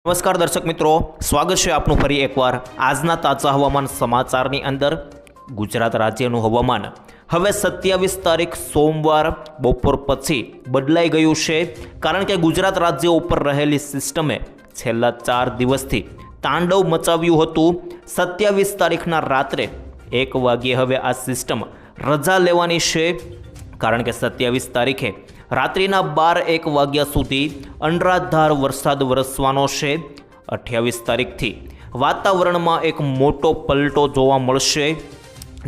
નમસ્કાર દર્શક મિત્રો, સ્વાગત છે આપનું ફરી એકવાર આજના તાજા હવામાન સમાચારની અંદર। ગુજરાત રાજ્યનું હવામાન હવે 27 તારીખ સોમવાર બપોર પછી બદલાઈ ગયું છે, કારણ કે ગુજરાત રાજ્ય ઉપર રહેલી સિસ્ટમે છેલ્લા 4 દિવસથી તાંડવ મચાવ્યું હતું। 27 તારીખના રાત્રે 1 વાગ્યે હવે આ સિસ્ટમ રજા લેવાની છે, કારણ કે 27 તારીખે રાત્રિના 12-1 વાગ્યા સુધી અનરાધાર વરસાદ વરસવાનો છે। 28 તારીખથી વાતાવરણમાં એક મોટો પલટો જોવા મળશે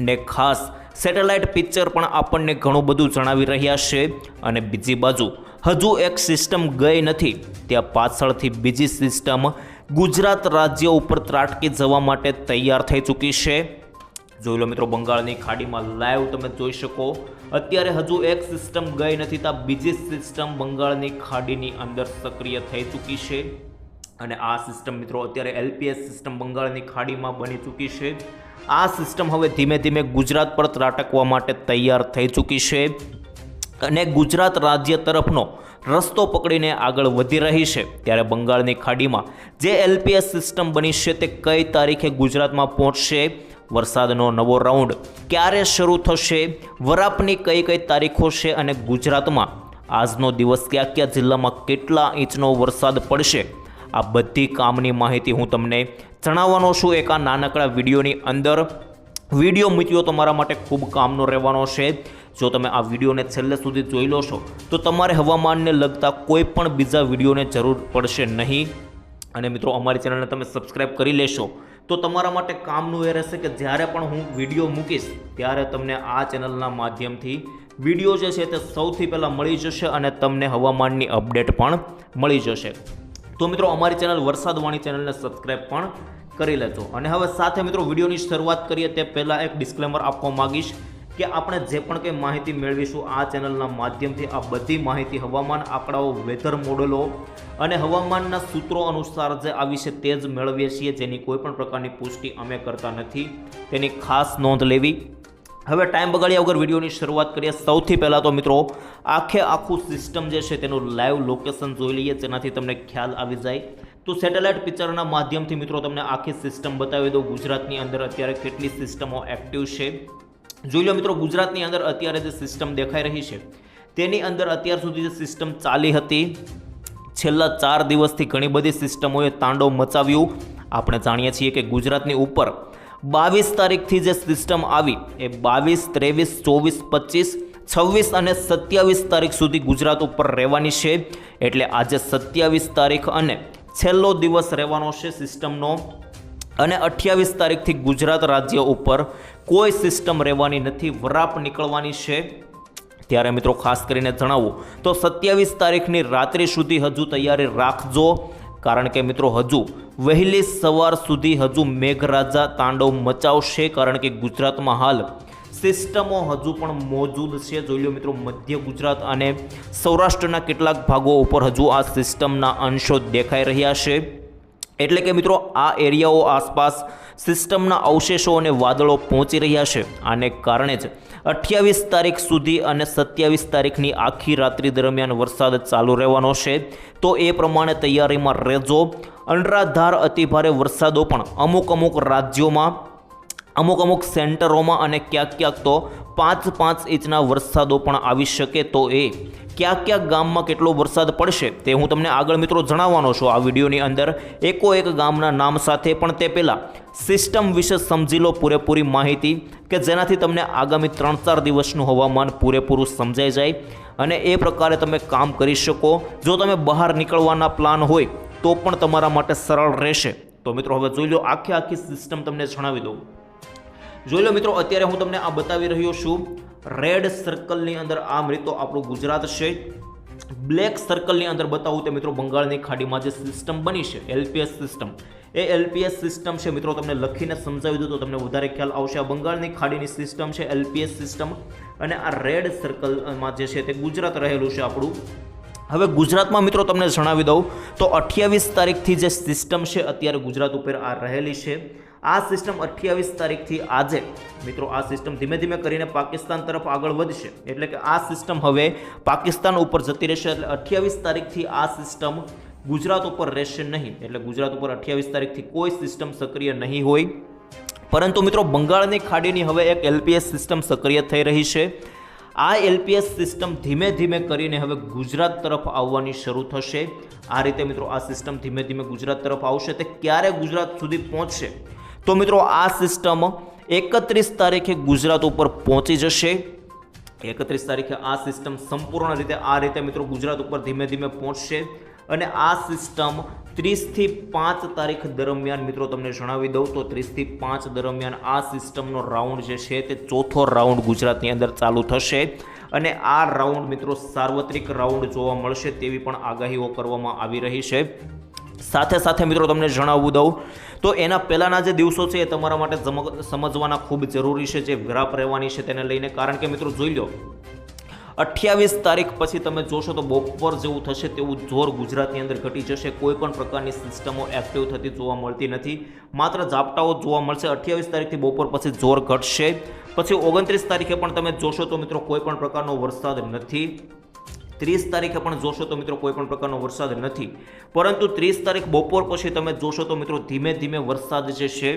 ને ખાસ સેટેલાઇટ પિક્ચર પણ આપણને ઘણું બધું જણાવી રહ્યા છે। અને બીજી બાજુ હજુ એક સિસ્ટમ ગઈ નથી, ત્યાં પાછળથી બીજી સિસ્ટમ ગુજરાત રાજ્ય ઉપર ત્રાટકી જવા માટે તૈયાર થઈ ચૂકી છે। જોઈ લો મિત્રો, બંગાળની ખાડીમાં લાઈવ તમે જોઈ શકો, અત્યારે હજુ એક સિસ્ટમ ગઈ નથી, ત્યાં બીજી સિસ્ટમ બંગાળની ખાડીની અંદર સક્રિય થઈ ચૂકી છે। અને આ સિસ્ટમ મિત્રો અત્યારે એલપીએસ સિસ્ટમ બંગાળની ખાડીમાં બની ચૂકી છે। આ સિસ્ટમ હવે ધીમે ધીમે ગુજરાત પર ત્રાટકવા માટે તૈયાર થઈ ચૂકી છે અને ગુજરાત રાજ્ય તરફનો રસ્તો પકડીને આગળ વધી રહી છે। ત્યારે બંગાળની ખાડીમાં જે એલપીએસ સિસ્ટમ બની છે તે કઈ તારીખે ગુજરાતમાં પહોંચશે, વરસાદનો નવો રાઉન્ડ ક્યારે શરૂ થશે, વરાપની કઈ કઈ તારીખો છે અને ગુજરાતમાં આજનો દિવસ કયા કયા જિલ્લામાં કેટલા ઇંચનો વરસાદ પડશે, આ બધી કામની માહિતી હું તમને જણાવવાનો છું એક આ નાનકડા વિડીયોની અંદર। વિડીયો મિત્રો તમારા માટે ખૂબ કામનો રહેવાનો છે। જો તમે આ વિડીયોને છેલ્લે સુધી જોઈ લો છો તો તમારે હવામાનને લગતા કોઈ પણ બીજા વિડીયોને જરૂર પડશે નહીં। અને મિત્રો અમારી ચેનલને તમે સબસ્ક્રાઈબ કરી લેશો તો તમારા માટે કામનું એ રહેશે કે જ્યારે પણ હું વિડીયો મૂકીશ ત્યારે તમને આ ચેનલના માધ્યમથી વિડીયો જે છે તે સૌથી પહેલાં મળી જશે અને તમને હવામાનની અપડેટ પણ મળી જશે। તો મિત્રો અમારી ચેનલ વરસાદવાણી ચેનલને સબસ્ક્રાઈબ પણ કરી લેજો। અને હવે સાથે મિત્રો વિડીયોની શરૂઆત કરીએ તે પહેલાં એક ડિસ્ક્લેમર આપવા માગીશ કે આપણે જે પણ કંઈ માહિતી મેળવીશું આ ચેનલના માધ્યમથી આ બધી માહિતી હવામાન આંકડાઓ, વેધર મોડલો અને હવામાનના સૂત્રો અનુસાર જે આવી છે તે જ મેળવીએ છીએ, જેની કોઈ પણ પ્રકારની પુષ્ટિ અમે કરતા નથી, તેની ખાસ નોંધ લેવી। હવે ટાઈમ બગાડ્યા વગર વિડીયોની શરૂઆત કરીએ। સૌથી પહેલાં તો મિત્રો આખું સિસ્ટમ જે છે તેનું લાઈવ લોકેશન જોઈ લઈએ, જેનાથી તમને ખ્યાલ આવી જાય। તો સેટેલાઇટ પિક્ચરના માધ્યમથી મિત્રો તમને આખી સિસ્ટમ બતાવી દઉં, ગુજરાતની અંદર અત્યારે કેટલી સિસ્ટમો એક્ટિવ છે। જોઈ લો મિત્રો, ગુજરાતની અંદર અત્યારે જે સિસ્ટમ દેખાઈ રહી છે તેની અંદર અત્યાર સુધી જે સિસ્ટમ ચાલી હતી, છેલ્લા 4 દિવસથી ઘણી બધી સિસ્ટમોએ તાંડવ મચાવ્યું। આપણે જાણીએ છીએ કે ગુજરાતની ઉપર 22 તારીખથી જે સિસ્ટમ આવી એ 22, 23, 24, 25, 26 અને 27 તારીખ સુધી ગુજરાત ઉપર રહેવાની છે। એટલે આજે 27 તારીખ અને છેલ્લો દિવસ રહેવાનો છે સિસ્ટમનો, અને 28 તારીખથી ગુજરાત રાજ્ય ઉપર કોઈ સિસ્ટમ રહેવાની નથી, વરાપ નીકળવાની છે। ત્યારે મિત્રો ખાસ કરીને જણાવું તો 27 તારીખની રાત્રિ સુધી હજુ તૈયારી રાખજો, કારણ કે મિત્રો હજુ વહેલી સવાર સુધી હજુ મેઘરાજા તાંડવ મચાવશે, કારણ કે ગુજરાતમાં હાલ સિસ્ટમો હજુ પણ મોજૂદ છે। જોઈ લો મિત્રો, મધ્ય ગુજરાત અને સૌરાષ્ટ્રના કેટલાક ભાગો ઉપર હજુ આ સિસ્ટમના અંશો દેખાઈ રહ્યા છે। એટલે કે મિત્રો આ એરિયાઓ આસપાસ સિસ્ટમના અવશેષો અને વાદળો પહોંચી રહ્યા છે। આને કારણે જ 28 તારીખ સુધી અને 27 તારીખની આખી રાત્રિ દરમિયાન વરસાદ ચાલુ રહેવાનો છે, તો એ પ્રમાણે તૈયારીમાં રહેજો। અનરાધાર અતિભારે વરસાદો પણ અમુક રાજ્યોમાં, અમુક સેન્ટરોમાં અને ક્યાંક તો 5-5 ઇંચના વરસાદો પણ આવી શકે। તો એ ક્યાં ગામમાં કેટલો વરસાદ પડશે તે હું તમને આગળ મિત્રો જણાવવાનો છું આ વિડીયોની અંદર એકો-એક ગામના નામ સાથે। પણ તે પહેલાં સિસ્ટમ વિશે સમજી લો પૂરેપૂરી માહિતી, કે જેનાથી તમને આગામી 3-4 દિવસનું હવામાન પૂરેપૂરું સમજાઈ જાય અને એ પ્રકારે તમે કામ કરી શકો। જો તમે બહાર નીકળવાના પ્લાન હોય તો પણ તમારા માટે સરળ રહેશે। તો મિત્રો હવે જોઈ લો, આખી સિસ્ટમ તમને જણાવી દઉં। જોઈ લો મિત્રો, અત્યારે હું તમને આ બતાવી રહ્યો છું, રેડ સર્કલની અંદર આ મિત્રો આપણું ગુજરાત છે, બ્લેક સર્કલની અંદર બતાવું તો મિત્રો બંગાળની ખાડીમાં જે સિસ્ટમ બની છે એલપીએસ સિસ્ટમ, એ એલપીએસ સિસ્ટમ છે મિત્રો, તમને લખીને સમજાવી દઉં તો તમને વધારે ખ્યાલ આવશે। આ બંગાળની ખાડીની સિસ્ટમ છે એલપીએસ સિસ્ટમ, અને આ રેડ સર્કલમાં જે છે તે ગુજરાત રહેલું છે આપણું। હવે ગુજરાતમાં મિત્રો તમને જણાવી દઉં તો 28 તારીખથી જે સિસ્ટમ છે અત્યારે ગુજરાત ઉપર આ રહેલી છે। આ સિસ્ટમ 28 તારીખથી આજે મિત્રો આ સિસ્ટમ ધીમે ધીમે કરીને પાકિસ્તાન તરફ આગળ વધશે, એટલે કે આ સિસ્ટમ હવે પાકિસ્તાન ઉપર જતી રહેશે। એટલે 28 તારીખથી આ સિસ્ટમ ગુજરાત ઉપર રહેશે નહીં, એટલે ગુજરાત ઉપર 28 તારીખથી કોઈ સિસ્ટમ સક્રિય નહીં હોય. પરંતુ મિત્રો બંગાળની ખાડીની હવે એક એલપીએસ સિસ્ટમ સક્રિય થઈ રહી છે. આ એલપીએસ સિસ્ટમ ધીમે ધીમે કરીને હવે ગુજરાત તરફ આવવાની શરૂ થશે. આ રીતે મિત્રો આ સિસ્ટમ ધીમે ધીમે ગુજરાત તરફ આવશે. તે ક્યારે ગુજરાત સુધી પહોંચશે? તો મિત્રો આ સિસ્ટમ 31 તારીખે ગુજરાત ઉપર પહોંચી જશે. 31 તારીખે આ સિસ્ટમ સંપૂર્ણ રીતે આ રીતે મિત્રો ગુજરાત ઉપર ધીમે ધીમે પહોંચશે. અને આ સિસ્ટમ 30 થી 5 તારીખ દરમિયાન મિત્રો તમને જણાવી દઉં તો 30 થી 5 દરમિયાન આ સિસ્ટમનો રાઉન્ડ જે છે તે ચોથો રાઉન્ડ ગુજરાતની અંદર ચાલુ થશે. અને આ રાઉન્ડ મિત્રો સાર્વત્રિક રાઉન્ડ જોવા મળશે તેવી પણ આગાહીઓ કરવામાં આવી રહી છે. સાથે સાથે મિત્રો તમને જણાવવું દઉં તો એના પહેલાંના જે દિવસો છે એ તમારા માટે સમજવાના ખૂબ જરૂરી છે, જે વરાપ રહેવાની છે તેને લઈને. કારણ કે મિત્રો જોઈ લો, 28 તારીખ પછી તમે જોશો તો બપોર જેવું થશે તેવું જોર ગુજરાતની અંદર ઘટી જશે. કોઈ પણ પ્રકારની સિસ્ટમો એક્ટિવ થતી જોવા મળતી નથી, માત્ર ઝાપટાઓ જોવા મળશે. 28 તારીખથી બપોર પછી જોર ઘટશે. પછી 29 તારીખે પણ તમે જોશો તો મિત્રો કોઈ પણ પ્રકારનો વરસાદ નથી. 30 તારીખે પણ જોશો તો મિત્રો કોઈ પણ પ્રકારનો વરસાદ નથી. પરંતુ 30 તારીખ બપોર પછી તમે જોશો તો મિત્રો ધીમે ધીમે વરસાદ જે છે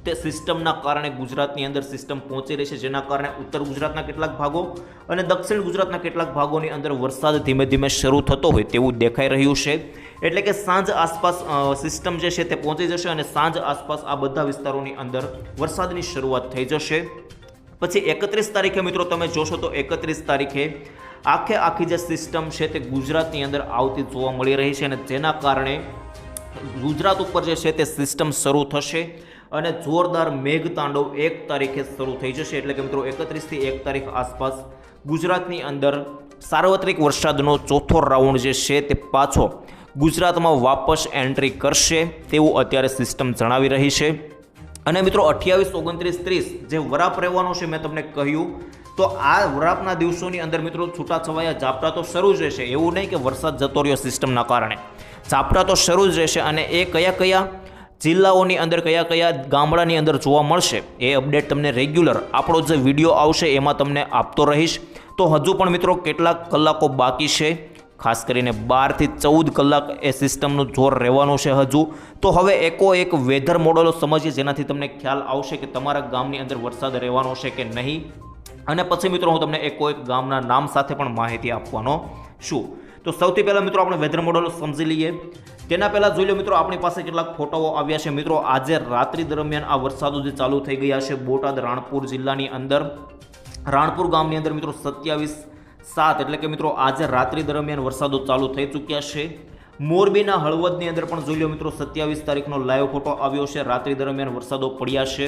તે સિસ્ટમના કારણે ગુજરાતની અંદર સિસ્ટમ પહોંચી રહી છે, જેના કારણે ઉત્તર ગુજરાતના કેટલાક ભાગો અને દક્ષિણ ગુજરાતના કેટલાક ભાગોની અંદર વરસાદ ધીમે ધીમે શરૂ થતો હોય તેવું દેખાઈ રહ્યું છે. એટલે કે સાંજ આસપાસ સિસ્ટમ જે છે તે પહોંચી જશે અને સાંજ આસપાસ આ બધા વિસ્તારોની અંદર વરસાદની શરૂઆત થઈ જશે. પછી 31 તારીખે મિત્રો તમે જોશો તો 31 તારીખે આખી જે સિસ્ટમ છે તે ગુજરાતની અંદર આવતી જોવા મળી રહી છે. અને જેના કારણે ગુજરાત ઉપર જે છે તે સિસ્ટમ શરૂ થશે અને જોરદાર મેઘતાંડવ 1 તારીખે શરૂ થઈ જશે. એટલે કે મિત્રો 31 થી 1 તારીખ આસપાસ ગુજરાતની અંદર સાર્વત્રિક વરસાદનો ચોથો રાઉન્ડ જે છે તે પાછો ગુજરાતમાં વાપસ એન્ટ્રી કરશે તેવું અત્યારે સિસ્ટમ જણાવી રહી છે. અને મિત્રો 28, 29, 30 જે વરાપ રહેવાનો છે મેં તમને કહ્યું, તો આ વરાપના દિવસોની અંદર મિત્રો છૂટાછવાયા ઝાપટા તો શરૂ જ રહેશે. એવું નહીં કે વરસાદ જતો રહ્યો સિસ્ટમના કારણે, ઝાપટા તો શરૂ જ રહેશે. અને એ કયા કયા જિલ્લાઓની અંદર કયા કયા ગામડાની અંદર જોવા મળશે એ અપડેટ તમને રેગ્યુલર આપણો જે વિડીયો આવશે એમાં તમને આપતો રહીશ. તો હજુ પણ મિત્રો કેટલાક કલાકો બાકી છે, ખાસ કરીને 12 થી 14 કલાક એ સિસ્ટમનું જોર રહેવાનું છે હજુ. તો હવે એકોએક વેધર મોડેલો સમજીએ, જેનાથી તમને ખ્યાલ આવશે કે તમારા ગામની અંદર વરસાદ રહેવાનો છે કે નહીં. અને પછી મિત્રો હું તમને એકોએક ગામના નામ સાથે પણ માહિતી આપવાનો છું. તો સૌથી પહેલાં મિત્રો આપણે વેધર મોડેલો સમજી લઈએ. તેના પહેલાં જોઈ લો મિત્રો આપણી પાસે કેટલાક ફોટોઓ આવ્યા છે. મિત્રો આજે રાત્રિ દરમિયાન આ વરસાદો જે ચાલુ થઈ ગયા છે બોટાદ રાણપુર જિલ્લાની અંદર, રાણપુર ગામની અંદર મિત્રો 27/7 એટલે કે મિત્રો આજે રાત્રિ દરમિયાન વરસાદો ચાલુ થઈ ચૂક્યા છે. મોરબીના હળવદની અંદર પણ જોઈ લો મિત્રો 27 તારીખનો લાઈવ ફોટો આવ્યો છે. રાત્રિ દરમિયાન વરસાદો પડ્યા છે.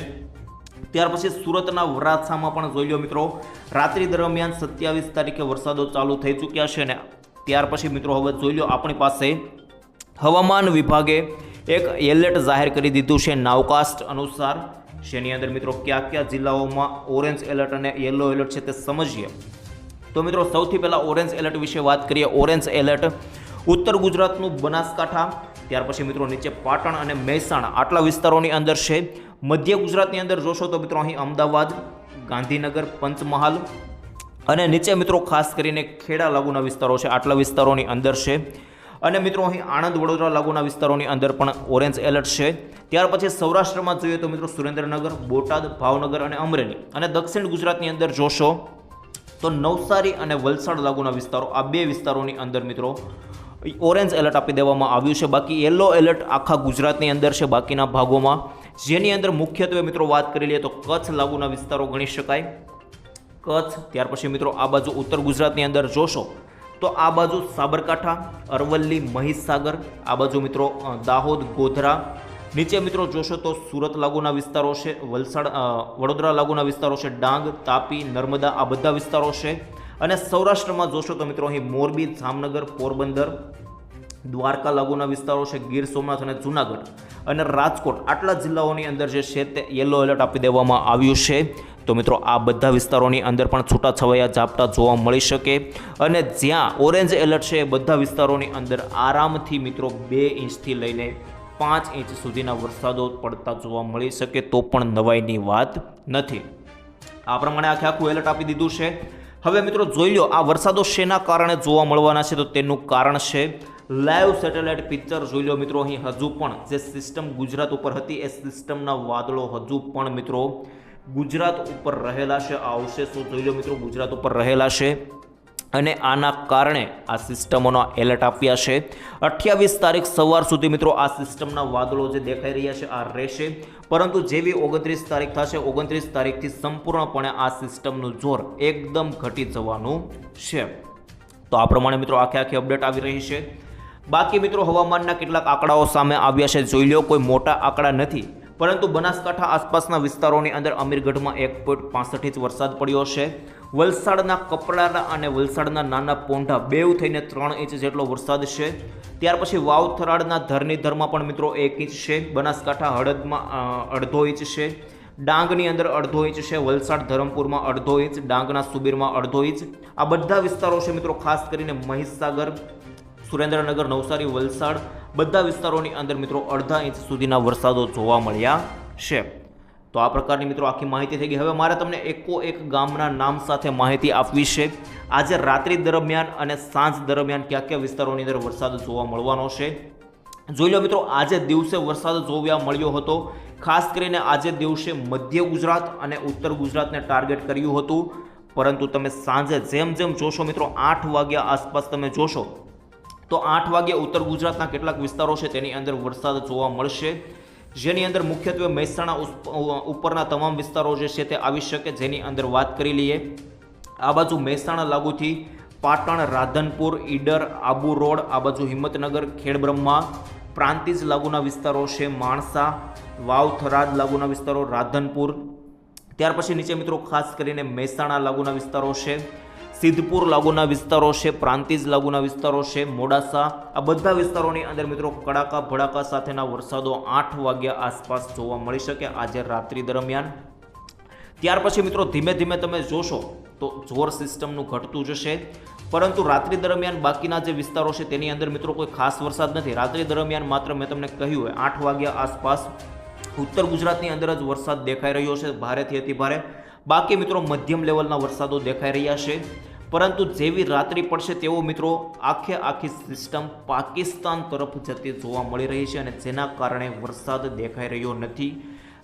ત્યાર પછી સુરતના વરાછામાં પણ જોઈ લો મિત્રો રાત્રિ દરમિયાન 27 તારીખે વરસાદો ચાલુ થઈ ચૂક્યા છે. અને ત્યાર પછી મિત્રો હવે જોઈ લો આપણી પાસે હવામાન વિભાગે એક એલર્ટ જાહેર કરી દીધું છે નાવકાસ્ટ અનુસાર, જેની અંદર મિત્રો કયા કયા જિલ્લાઓમાં ઓરેન્જ એલર્ટ અને યલો એલર્ટ છે તે સમજીએ. તો મિત્રો સૌથી પહેલાં ઓરેન્જ એલર્ટ વિશે વાત કરીએ. ઓરેન્જ એલર્ટ ઉત્તર ગુજરાતનું બનાસકાંઠા, ત્યાર પછી મિત્રો નીચે પાટણ અને મહેસાણા આટલા વિસ્તારોની અંદર છે. મધ્ય ગુજરાતની અંદર જોશો તો મિત્રો અહીં અમદાવાદ, ગાંધીનગર, પંચમહાલ અને નીચે મિત્રો ખાસ કરીને ખેડા લાગુના વિસ્તારો છે, આટલા વિસ્તારોની અંદર છે. અને મિત્રો અહીં આણંદ, વડોદરા લાગુના વિસ્તારોની અંદર પણ ઓરેન્જ એલર્ટ છે. ત્યાર પછી સૌરાષ્ટ્રમાં જોઈએ તો મિત્રો સુરેન્દ્રનગર, બોટાદ, ભાવનગર અને અમરેલી. અને દક્ષિણ ગુજરાતની અંદર જોશો તો નવસારી અને વલસાડ લાગુના વિસ્તારો, આ બે વિસ્તારોની અંદર મિત્રો ઓરેન્જ એલર્ટ આપી દેવામાં આવ્યું છે. બાકી યલો એલર્ટ આખા ગુજરાતની અંદર છે બાકીના ભાગોમાં, જેની અંદર મુખ્યત્વે મિત્રો વાત કરી લઈએ તો કચ્છ લાગુના વિસ્તારો ગણી શકાય. કચ્છ, ત્યાર પછી મિત્રો આ બાજુ ઉત્તર ગુજરાતની અંદર જોશો તો આ બાજુ સાબરકાંઠા, અરવલ્લી, મહીસાગર, આ બાજુ મિત્રો દાહોદ, ગોધરા. નીચે મિત્રો જોશો તો સુરત લાગુના વિસ્તારો છે, વલસાડ, વડોદરા લાગુના વિસ્તારો છે, ડાંગ, તાપી, નર્મદા આ બધા વિસ્તારો છે. અને સૌરાષ્ટ્રમાં જોશો તો મિત્રો અહીં મોરબી, જામનગર, પોરબંદર, દ્વારકા લાગુના વિસ્તારો છે, ગીર સોમનાથ અને જૂનાગઢ અને રાજકોટ આટલા જિલ્લાઓની અંદર જે છે તે યલો એલર્ટ આપી દેવામાં આવ્યું છે. તો મિત્રો આ બધા વિસ્તારોની અંદર પણ છૂટાછવાયા ઝાપટા જોવા મળી શકે. અને જ્યાં ઓરેન્જ એલર્ટ છે એ બધા વિસ્તારોની અંદર આરામથી મિત્રો 2 ઇંચથી લઈને 5 ઇંચ સુધીના વરસાદો પડતા જોવા મળી શકે, તો પણ નવાઈની વાત નથી. આ પ્રમાણે આખું એલર્ટ આપી દીધું છે. હવે મિત્રો જોઈ લો આ વરસાદો શેના કારણે જોવા મળવાના છે, તો તેનું કારણ છે લાઈવ સેટેલાઇટ પિક્ચર જોઈ લો મિત્રો. અહીં હજુ પણ જે સિસ્ટમ ગુજરાત ઉપર હતી એ સિસ્ટમના વાદળો હજુ પણ મિત્રો ગુજરાત ઉપર રહેલા છે. આ અવશેષો જોઈ લો મિત્રો ગુજરાત ઉપર રહેલા છે અને આના કારણે આ સિસ્ટમોનો એલર્ટ આપ્યા છે. 28 તારીખ સવાર સુધી મિત્રો આ સિસ્ટમના વાદળો જે દેખાઈ રહ્યા છે આ રહેશે, પરંતુ જેવી 29 તારીખ થશે 29 તારીખથી સંપૂર્ણપણે આ સિસ્ટમનું જોર એકદમ ઘટી જવાનું છે. તો આ પ્રમાણે મિત્રો આખી અપડેટ આવી રહી છે. બાકી મિત્રો હવામાનના કેટલાક આંકડાઓ સામે આવ્યા છે, જોઈ લો. કોઈ મોટા આંકડા નથી, પરંતુ બનાસકાંઠા આસપાસના વિસ્તારોની અંદર અમીરગઢમાં 1.65 ઇંચ વરસાદ પડ્યો છે. વલસાડના કપરાડા અને વલસાડના નાના પોંઢા બેઉ થઈને 3 ઇંચ જેટલો વરસાદ છે. ત્યાર પછી વાવથરાળના ધરણીધરમાં પણ મિત્રો 1 ઇંચ છે. બનાસકાંઠા હળદમાં 1/2 ઇંચ છે. ડાંગની અંદર 1/2 ઇંચ છે. વલસાડ ધરમપુરમાં 1/2 ઇંચ, ડાંગના સુબીરમાં 1/2 ઇંચ. આ બધા વિસ્તારો છે મિત્રો, ખાસ કરીને મહીસાગર, સુરેન્દ્રનગર, નવસારી, વલસાડ બધા વિસ્તારોની અંદર મિત્રો 1/2 ઇંચ સુધીના વરસાદો જોવા મળ્યા છે. તો આ પ્રકારની મિત્રો આખી માહિતી થઈ ગઈ. હવે મારે તમને એક ગામના નામ સાથે માહિતી આપવી છે. આજે રાત્રિ દરમિયાન અને સાંજ દરમિયાન કયા વિસ્તારોની અંદર વરસાદ જોવા મળવાનો છે જોઈ લો મિત્રો. આજે દિવસે વરસાદ જોવા મળ્યો હતો. ખાસ કરીને આજે દિવસે મધ્ય ગુજરાત અને ઉત્તર ગુજરાતને ટાર્ગેટ કર્યું હતું, પરંતુ તમે સાંજે જેમ જોશો મિત્રો 8 વાગ્યા આસપાસ તમે જોશો તો 8 વાગે ઉત્તર ગુજરાતના કેટલાક વિસ્તારો છે તેની અંદર વરસાદ જોવા મળશે, જેની અંદર મુખ્યત્વે મહેસાણા ઉપરના તમામ વિસ્તારો જે છે તે આવી શકે. જેની અંદર વાત કરી લઈએ, આ બાજુ મહેસાણા લાગુથી પાટણ, રાધનપુર, ઈડર, આબુ રોડ, આ બાજુ હિંમતનગર, ખેડબ્રહ્મા, પ્રાંતિજ લાગુના વિસ્તારો છે, માણસા, વાવ થરાદ લાગુના વિસ્તારો, રાધનપુર. ત્યાર પછી નીચે મિત્રો ખાસ કરીને મહેસાણા લાગુના વિસ્તારો છે, સિદ્ધપુર લાગુના વિસ્તારો છે, પ્રાંતિજ લાગુના વિસ્તારો છે, મોડાસા. આ બધા વિસ્તારોની અંદર મિત્રો કડાકા ભડાકા સાથેના વરસાદો 8 વાગ્યા આસપાસ જોવા મળી શકે આજે રાત્રિ દરમિયાન. ત્યાર પછી મિત્રો ધીમે તમે જોશો તો જોર સિસ્ટમનું ઘટતું જશે, પરંતુ રાત્રિ દરમિયાન બાકીના જે વિસ્તારો છે તેની અંદર મિત્રો કોઈ ખાસ વરસાદ નથી. રાત્રિ દરમિયાન માત્ર મેં તમને કહ્યું હોય 8 વાગ્યા આસપાસ ઉત્તર ગુજરાતની અંદર જ વરસાદ દેખાઈ રહ્યો છે, ભારેથી અતિ ભારે. બાકી મિત્રો મધ્યમ લેવલના વરસાદો દેખાઈ રહ્યા છે, પરંતુ જેવી રાત્રિ પડશે તેવો મિત્રો આખી સિસ્ટમ પાકિસ્તાન તરફ જતી જોવા મળી રહી છે અને જેના કારણે વરસાદ દેખાઈ રહ્યો નથી.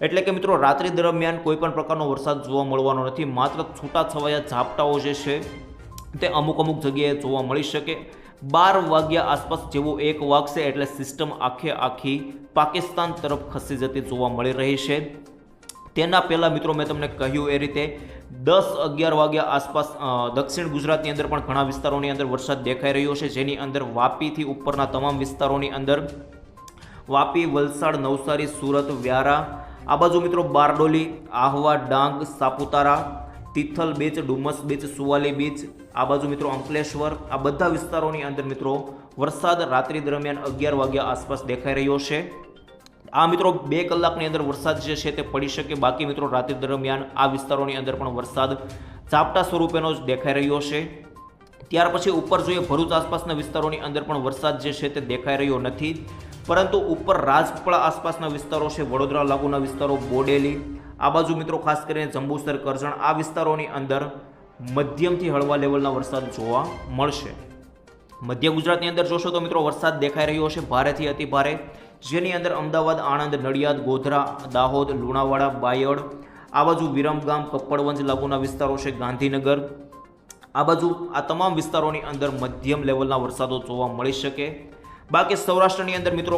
એટલે કે મિત્રો રાત્રિ દરમિયાન કોઈ પણ પ્રકારનો વરસાદ જોવા મળવાનો નથી. માત્ર છૂટાછવાયા ઝાપટાઓ જે છે તે અમુક જગ્યાએ જોવા મળી શકે. 12 વાગ્યા આસપાસ જેવો 1 વાગશે એટલે સિસ્ટમ આખી પાકિસ્તાન તરફ ખસી જતી જોવા મળી રહી છે. તેના પહેલાં મિત્રો મેં તમને કહ્યું એ રીતે 10-11 વાગ્યા આસપાસ દક્ષિણ ગુજરાતની અંદર પણ ઘણા વિસ્તારોની અંદર વરસાદ દેખાઈ રહ્યો છે, જેની અંદર વાપીથી ઉપરના તમામ વિસ્તારોની અંદર વાપી, વલસાડ, નવસારી, સુરત, વ્યારા, આ બાજુ મિત્રો Bardoli, Ahwa, Dang, Saputara, Tithal beach, Dumas beach, Suvali beach, આ બાજુ મિત્રો અંકલેશ્વર, આ બધા વિસ્તારોની અંદર મિત્રો વરસાદ રાત્રિ દરમિયાન 11 વાગ્યા આસપાસ દેખાઈ રહ્યો છે. આ મિત્રો 2 કલાકની અંદર વરસાદ જે છે તે પડી શકે. બાકી મિત્રો રાત્રિ દરમિયાન આ વિસ્તારોની અંદર પણ વરસાદ ઝાપટા સ્વરૂપેનો જ દેખાઈ રહ્યો છે. ત્યાર પછી ઉપર જોઈએ ભરૂચ આસપાસના વિસ્તારોની અંદર પણ વરસાદ જે છે તે દેખાઈ રહ્યો નથી, પરંતુ ઉપર રાજપીપળા આસપાસના વિસ્તારો છે, વડોદરા લાગુના વિસ્તારો, બોડેલી, આ બાજુ મિત્રો ખાસ કરીને જંબુસર, કરજણ, આ વિસ્તારોની અંદર મધ્યમથી હળવા લેવલના વરસાદ જોવા મળશે. મધ્ય ગુજરાતની અંદર જોશો તો મિત્રો વરસાદ દેખાઈ રહ્યો છે ભારેથી અતિ ભારે, જેની અંદર અમદાવાદ, આણંદ, નડિયાદ, ગોધરા, દાહોદ, લુણાવાડા, બાયડ, આ બાજુ વિરમગામ, કપ્પડવંજ લાગુના વિસ્તારો છે, ગાંધીનગર, આ બાજુ આ તમામ વિસ્તારોની અંદર મધ્યમ લેવલના વરસાદો જોવા મળી શકે. બાકી સૌરાષ્ટ્રની અંદર મિત્રો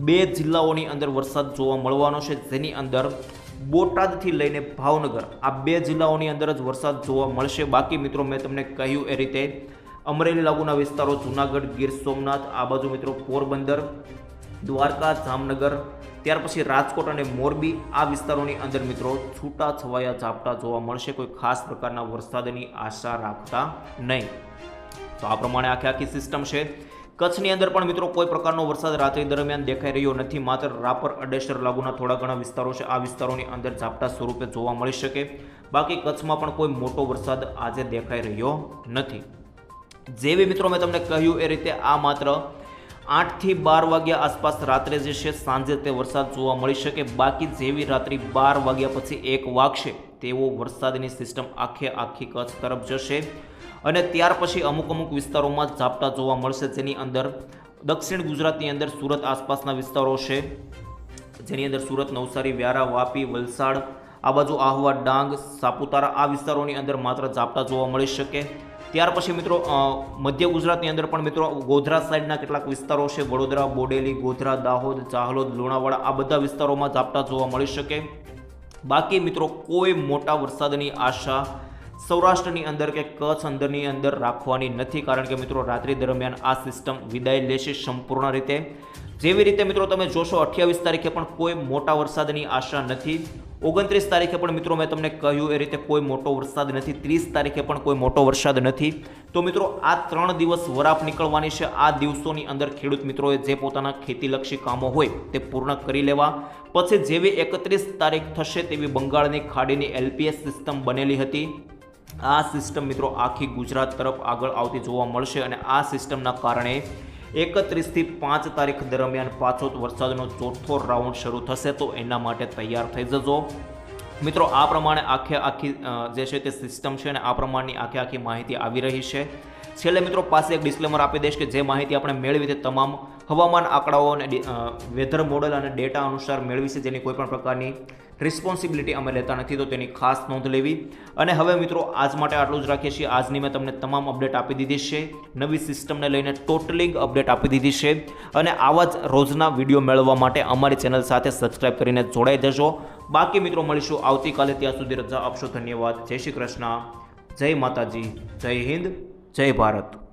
2 જિલ્લાઓની અંદર વરસાદ જોવા મળવાનો છે, જેની અંદર બોટાદથી લઈને ભાવનગર આ 2 જિલ્લાઓની અંદર જ વરસાદ જોવા મળશે. બાકી મિત્રો મેં તમને કહ્યું એ રીતે અમરેલી લાગુના વિસ્તારો, જૂનાગઢ, ગીર સોમનાથ, આ બાજુ મિત્રો પોરબંદર, દ્વારકા, જામનગર, ત્યાર પછી રાજકોટ અને મોરબી, આ વિસ્તારોની અંદર મિત્રો છૂટા છવાયા ઝાપટા જોવા મળશે. કોઈ ખાસ પ્રકારના વરસાદની આશા રાખતા નહીં. તો આ પ્રમાણે આખી સિસ્ટમ છે. કચ્છની અંદર પણ મિત્રો કોઈ પ્રકારનો વરસાદ રાત્રિ દરમિયાન દેખાઈ રહ્યો નથી. માત્ર રાપર, અડેસર લાગુના થોડા ઘણા વિસ્તારો છે, આ વિસ્તારોની અંદર ઝાપટા સ્વરૂપે જોવા મળી શકે. બાકી કચ્છમાં પણ કોઈ મોટો વરસાદ આજે દેખાઈ રહ્યો નથી. જેવી મિત્રો મેં તમને કહ્યું એ રીતે આ માત્ર 8 થી 12 વાગ્યા આસપાસ રાત્રે જે છે સાંજે તે વરસાદ જોવા મળી શકે. બાકી જેવી રાત્રિ 12 વાગ્યા પછી 1 વાગશે તેવો વરસાદની સિસ્ટમ આખી કચ્છ તરફ જશે અને ત્યાર પછી અમુક વિસ્તારોમાં ઝાપટા જોવા મળશે, જેની અંદર દક્ષિણ ગુજરાતની અંદર સુરત આસપાસના વિસ્તારો છે, જેની અંદર સુરત, નવસારી, વ્યારા, વાપી, વલસાડ, આ બાજુ આહવા, ડાંગ, સાપુતારા આ વિસ્તારોની અંદર માત્ર ઝાપટા જોવા મળી શકે. ત્યાર પછી મિત્રો મધ્ય ગુજરાતની અંદર પણ મિત્રો ગોધરા સાઈડના કેટલાક વિસ્તારો છે, વડોદરા, બોડેલી, ગોધરા, દાહોદ, ચાહલોદ, લુણાવાડા આ બધા વિસ્તારોમાં ઝાપટા જોવા મળી શકે. બાકી મિત્રો કોઈ મોટા વરસાદની આશા સૌરાષ્ટ્રની અંદર કે કચ્છ અંદરની અંદર રાખવાની નથી, કારણ કે મિત્રો રાત્રિ દરમિયાન આ સિસ્ટમ વિદાય લેશે સંપૂર્ણ રીતે. જેવી રીતે મિત્રો તમે જોશો 28 તારીખે પણ કોઈ મોટા વરસાદની આશા નથી, 29 તારીખે પણ મિત્રો મેં તમને કહ્યું એ રીતે કોઈ મોટો વરસાદ નથી, 30 તારીખે પણ કોઈ મોટો વરસાદ નથી. તો મિત્રો આ 3 દિવસ વરાપ નીકળવાની છે. આ દિવસોની અંદર ખેડૂત મિત્રોએ જે પોતાના ખેતીલક્ષી કામો હોય તે પૂર્ણ કરી લેવા. પછી જેવી 31 તારીખ થશે તેવી બંગાળની ખાડીની LPS સિસ્ટમ બનેલી હતી, આ સિસ્ટમ મિત્રો આખી ગુજરાત તરફ આગળ આવતી જોવા મળશે અને આ સિસ્ટમના કારણે 31 થી 5 તારીખ દરમિયાન પાછો વરસાદનો ચોથો રાઉન્ડ શરૂ થશે. તો એના માટે તૈયાર થઈ જજો મિત્રો. આ પ્રમાણે આખી જે છે તે સિસ્ટમ છે અને આ પ્રમાણની આખી માહિતી આવી રહી છે. છેલ્લે મિત્રો પાસે એક ડિસ્ક્લેમર આપી દઈશ કે જે માહિતી આપણે મેળવી તે તમામ હવામાન આંકડાઓ અને વેધર મોડલ અને ડેટા અનુસાર મેળવી છે, જેની કોઈ પણ પ્રકારની રિસ્પોન્સિબિલિટી અમે લેતા નથી, તો તેની ખાસ નોંધ લેવી. અને હવે મિત્રો આજ માટે આટલું જ રાખીએ છીએ. આજની મેં તમને તમામ અપડેટ આપી દીધી છે, નવી સિસ્ટમને લઈને ટોટલી અપડેટ આપી દીધી છે. અને આવા જ રોજના વિડીયો મેળવવા માટે અમારી ચેનલ સાથે સબસ્ક્રાઇબ કરીને જોડાઈ જજો. બાકી મિત્રો મળીશું આવતીકાલે, ત્યાં સુધી રજા આપશો. ધન્યવાદ. જય શ્રી કૃષ્ણ, જય માતાજી, જય હિન્દ, જય ભારત.